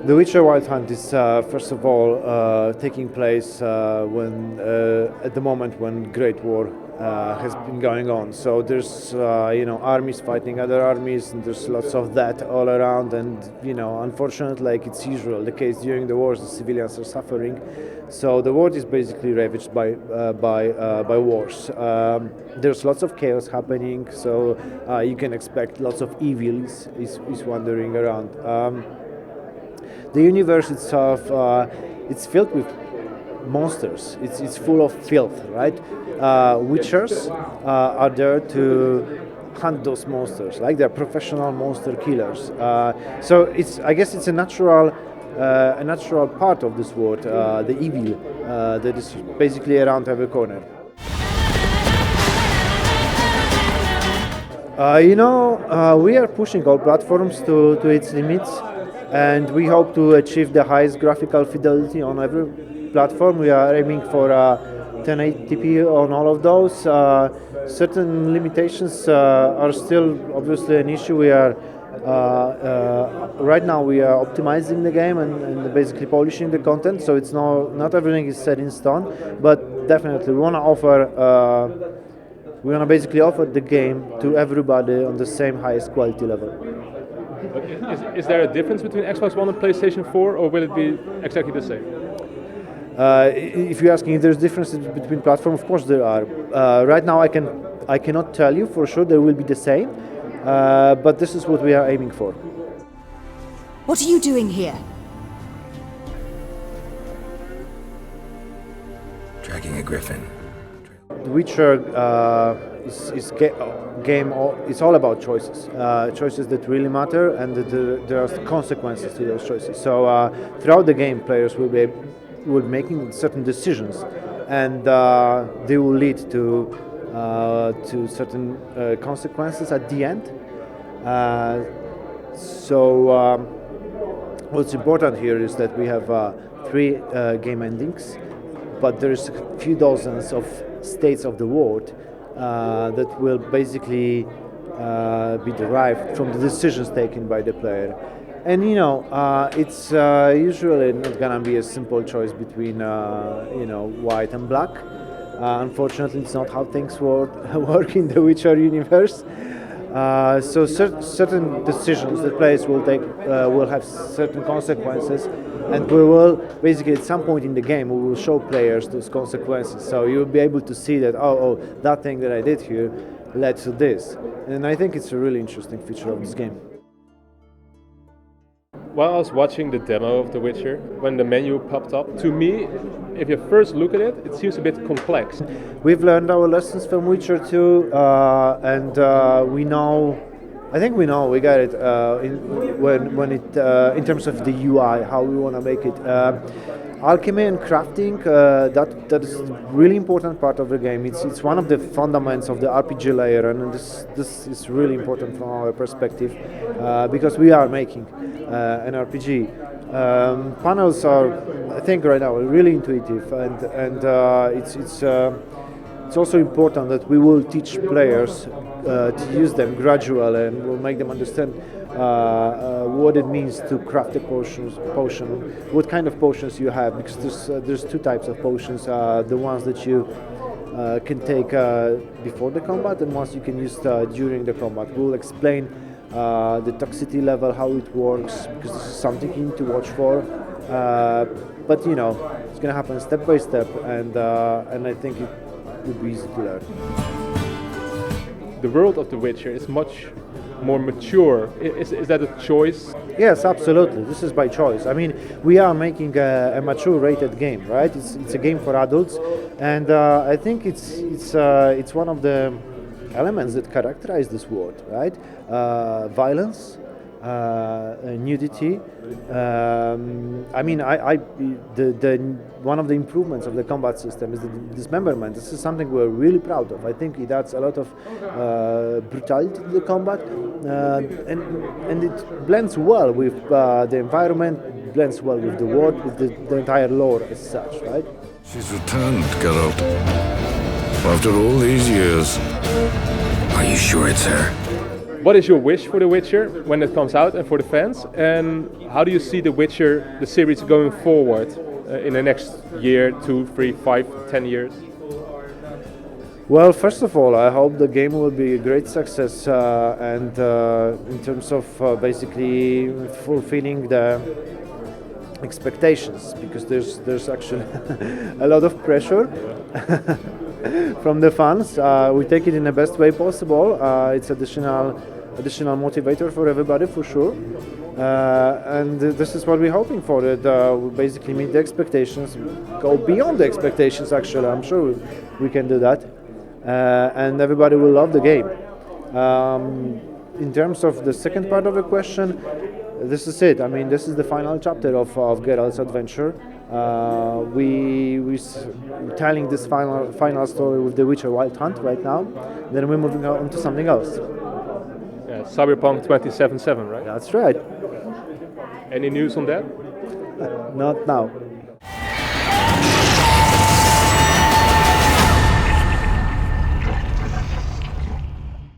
The Witcher Wild Hunt is first of all taking place at the moment when Great War has been going on. So there's armies fighting other armies, and there's lots of that all around. And unfortunately, like it's usual the case during the wars, the civilians are suffering. So the world is basically ravaged by wars. There's lots of chaos happening, so you can expect lots of evil is wandering around. The universe itself, it's filled with monsters. It's full of filth, right? Witchers are there to hunt those monsters, like they're professional monster killers. So I guess it's a natural part of this world, the evil that is basically around every corner. We are pushing all platforms to its limits, and we hope to achieve the highest graphical fidelity on every platform. We are aiming for 1080p on all of those. Certain limitations are still obviously an issue. We are right now we are optimizing the game and basically polishing the content, so it's not everything is set in stone, but definitely we want to basically offer the game to everybody on the same highest quality level. Is there a difference between Xbox One and PlayStation 4, or will it be exactly the same? If you're asking if there's differences between platforms, of course there are. Right now I cannot tell you for sure they will be the same, but this is what we are aiming for. What are you doing here? Tracking a griffin. The Witcher it's all about choices, choices that really matter, and that there are consequences to those choices. So throughout the game, players will be making certain decisions, and they will lead to certain consequences at the end. So what's important here is that we have 3 game endings, but there's a few dozens of states of the world that will basically be derived from the decisions taken by the player. And it's usually not gonna be a simple choice between white and black. Unfortunately, it's not how things work in the Witcher universe. So certain decisions that players will take will have certain consequences, and we will basically at some point in the game we will show players those consequences. So you will be able to see that that thing that I did here led to this, and I think it's a really interesting feature of this game. While I was watching the demo of The Witcher, when the menu popped up, to me, if you first look at it, it seems a bit complex. We've learned our lessons from Witcher 2, and we know. I think we got it in terms of the UI, how we want to make it. Alchemy and crafting, that is a really important part of the game. It's one of the fundamentals of the RPG layer, and this is really important from our perspective because we are making an RPG. Panels are, I think, right now really intuitive, and it's also important that we will teach players to use them gradually, and we'll make them understand what it means to craft a potion, what kind of potions you have, because there's 2 types of potions, the ones that you can take before the combat and ones you can use during the combat. We'll explain the toxicity level, how it works, because this is something you need to watch for, but it's going to happen step by step, and I think it would be easy to learn. The world of The Witcher is much more mature. Is that a choice? Yes, absolutely. This is by choice. I mean, we are making a mature rated game, right? It's a game for adults, and I think it's one of the elements that characterize this world, right? Violence, nudity. I mean, one of the improvements of the combat system is the dismemberment. This is something we're really proud of. I think it adds a lot of brutality to the combat, and it blends well with the environment, blends well with the world, with the entire lore as such, right? She's returned, Geralt. After all these years. Are you sure it's her? What is your wish for The Witcher when it comes out and for the fans? And how do you see The Witcher, the series, going forward in the next year, 2, 3, 5, 10 years? Well, first of all, I hope the game will be a great success, and in terms of basically fulfilling the expectations, because there's actually a lot of pressure from the fans. We take it in the best way possible. It's additional motivator for everybody, for sure. And this is what we're hoping for. That we basically meet the expectations, go beyond the expectations. Actually, I'm sure we can do that. And everybody will love the game. In terms of the second part of the question, this is it. I mean, this is the final chapter of Geralt's adventure. We're telling this final story with The Witcher Wild Hunt right now. Then we're moving on to something else. Yeah, Cyberpunk 2077, right? That's right. Any news on that? Not now.